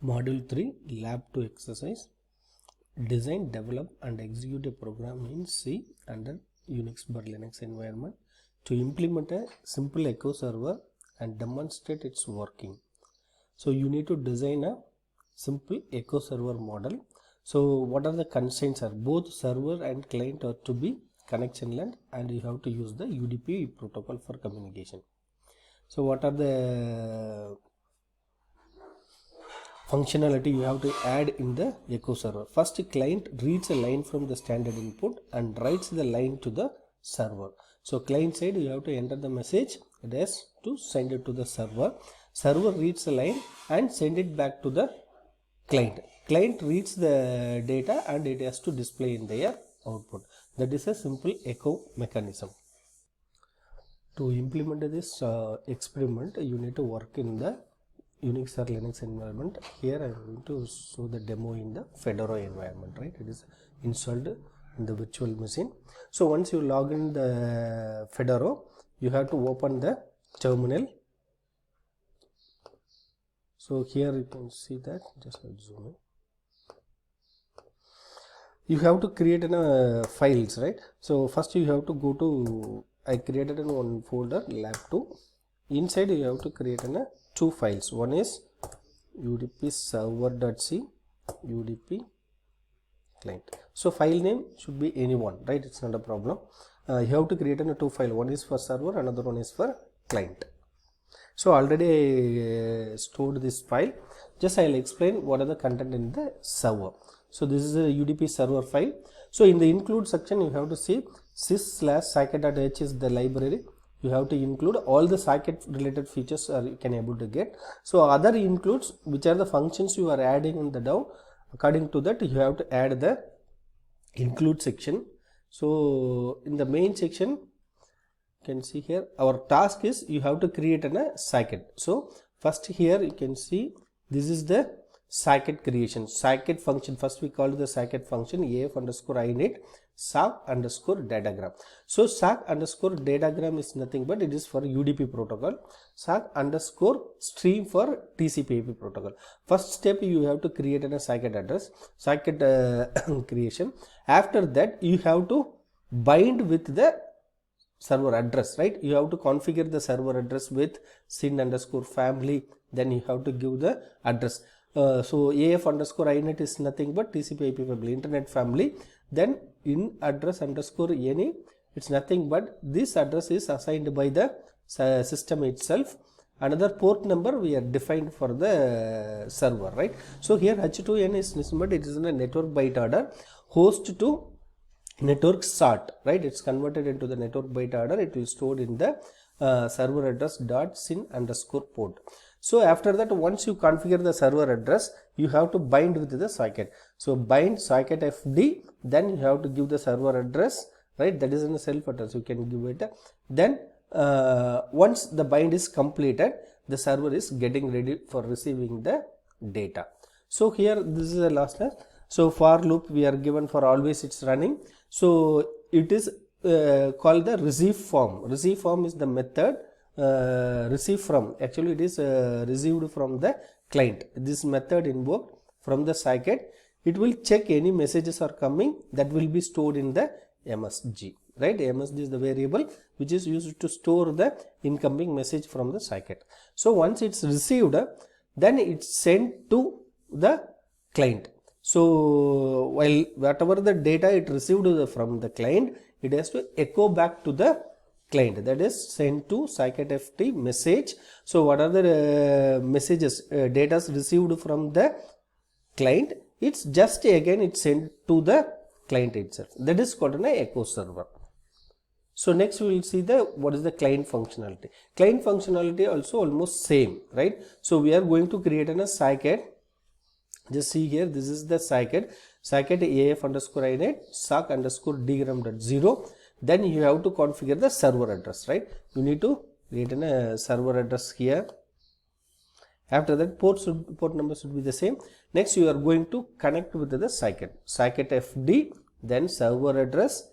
Module 3 Lab 2 exercise. Design, develop and execute a program in C under Unix or Linux environment to implement a simple echo server and demonstrate its working. So you need to design a simple echo server model. So what are the constraints are both server and client are to be connection length, and you have to use the UDP protocol for communication. So what are the functionality you have to add in the echo server? First, client reads a line from the standard input and writes the line to the server. So client side you have to enter the message, it has to send it to the server. Server reads the line and send it back to the client. Client reads the data and it has to display in their output. That is a simple echo mechanism. To implement this experiment, you need to work in the Unix or Linux environment. Here I am going to show the demo in the Fedora environment, right? It is installed in the virtual machine. So once you log in the Fedora, you have to open the terminal. So here you can see that, just zoom in. You have to create files, right? So first you have to go to, I created in one folder lab2. Inside you have to create two files. One is udp server.c, udp client. So file name should be anyone, right? It's not a problem. You have to create two files. One is for server, another one is for client. So already I stored this file. Just I'll explain what are the content in the server. So this is a udp server file. So in the include section you have to see sys/scikit.h is the library. You have to include all the scikit related features you can able to get. So other includes, which are the functions you are adding in the DAO. According to that you have to add the include section. So in the main section you can see here our task is you have to create a scikit. So first here you can see this is the scikit creation, scikit function. First we call the scikit function af_init sock_datagram. So sock_datagram is nothing but it is for UDP protocol, sock_stream for TCP/IP protocol. First step you have to create a scikit address, scikit creation. After that you have to bind with the server address, right? You have to configure the server address with sin_family, then you have to give the address. So af_init is nothing but TCP/IP family, internet family. Then in address_any, it's nothing but this address is assigned by the system itself. Another port number we are defined for the server, right? So here h2n is nothing but it is in a network byte order, host to network sort, right? It's converted into the network byte order. It is stored in the server address .sin_port. So after that, once you configure the server address, you have to bind with the socket. So bind socket fd, then you have to give the server address, right? That is in a self address, you can give it. Then once the bind is completed, the server is getting ready for receiving the data. So here this is the last one. So for loop we are given for always it's running. So it is called the receive form. Receive form is the method receive from, actually it is received from the client. This method invoked from the scikit. It will check any messages are coming, that will be stored in the MSG, right? MSG is the variable which is used to store the incoming message from the scikit. So once it's received, then it's sent to the client. So while whatever the data it received from the client, it has to echo back to the client, that is sent to scikit ft message. So what are the messages data received from the client, it's just again it's sent to the client itself. That is called an echo server. So next we will see the what is the client functionality. Client functionality also almost same, right? So we are going to create a scikit. Just see here, this is the scikit af_init sock_dgram.0. Then you have to configure the server address, right? You need to create a server address here. After that port number should be the same. Next you are going to connect with the scikit fd, then server address.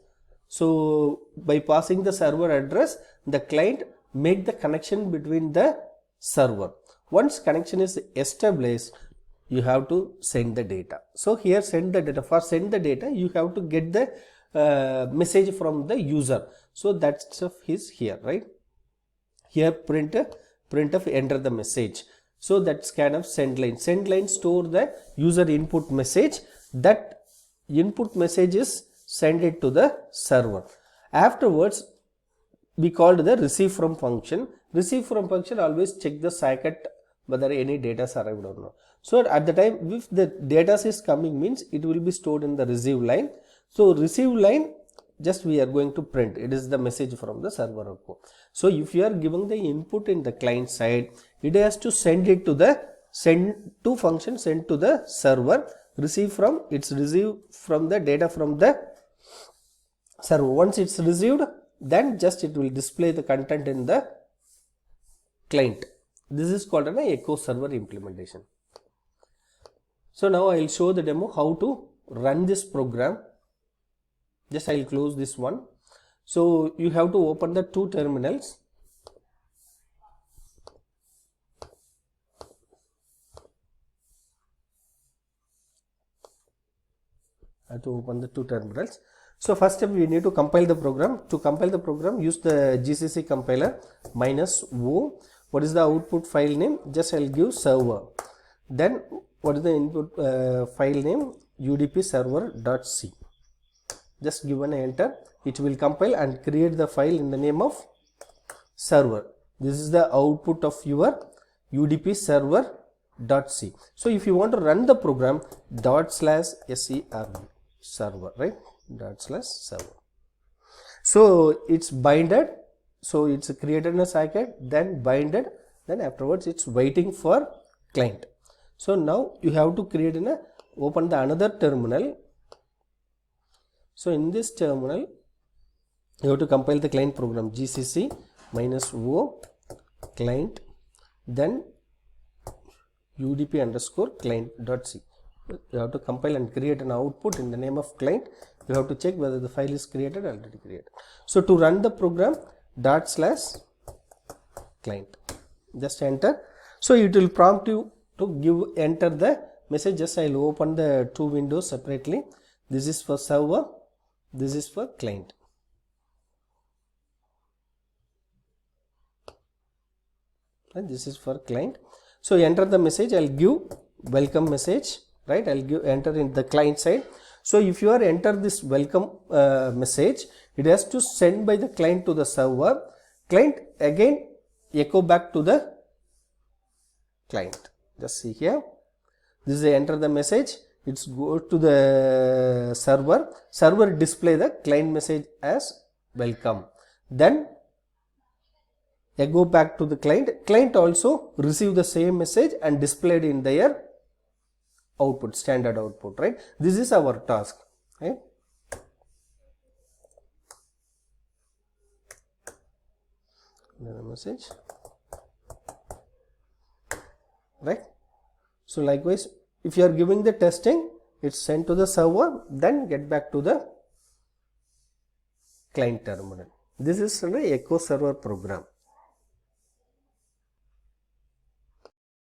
So by passing the server address, the client make the connection between the server. Once connection is established, you have to send the data. So here send the data. For send the data, you have to get the message from the user. So that stuff is here, right? Here printf enter the message. So that's kind of send line. Send line store the user input message. That input message is send it to the server. Afterwards, we called the receive from function. Receive from function always check the socket whether any data is arrived or not. So at the time if the data is coming means it will be stored in the receive line. So receive line just we are going to print. It is the message from the server output. So if you are giving the input in the client side, it has to send it to the send to function, send to the server. Receive from, it's receive from the data from the server. Once it's received, then just it will display the content in the client. This is called an echo server implementation. So now I will show the demo how to run this program. Just I will close this one. So you have to open the two terminals. I have to open the two terminals. So first step we need to compile the program. To compile the program, use the GCC compiler -o. What is the output file name? Just I will give server. Then what is the input file name? udp server.c. Just give an enter. It will compile and create the file in the name of server. This is the output of your udp server.c. So if you want to run the program, /serv server, right? /server. So it's binded. So it's created in a socket, then binded, then afterwards it's waiting for client. So now you have to create in a open the another terminal. So in this terminal you have to compile the client program gcc -o client, then udp underscore client.c. You have to compile and create an output in the name of client. You have to check whether the file is created, already created. So to run the program, /client, just enter. So it will prompt you to enter the message. Just I will open the two windows separately. This is for server, this is for client. And this is for client. So enter the message. I will give welcome message, right? I will give enter in the client side. So if you are enter this welcome message, it has to send by the client to the server. Client again echo back to the client. Just see here. This is enter the message. It's go to the server. Server display the client message as welcome. Then echo back to the client. Client also receive the same message and displayed in their output, standard output, right? This is our task, right? Another message, right? So likewise, if you are giving the testing, it's sent to the server, then get back to the client terminal. This is an echo server program.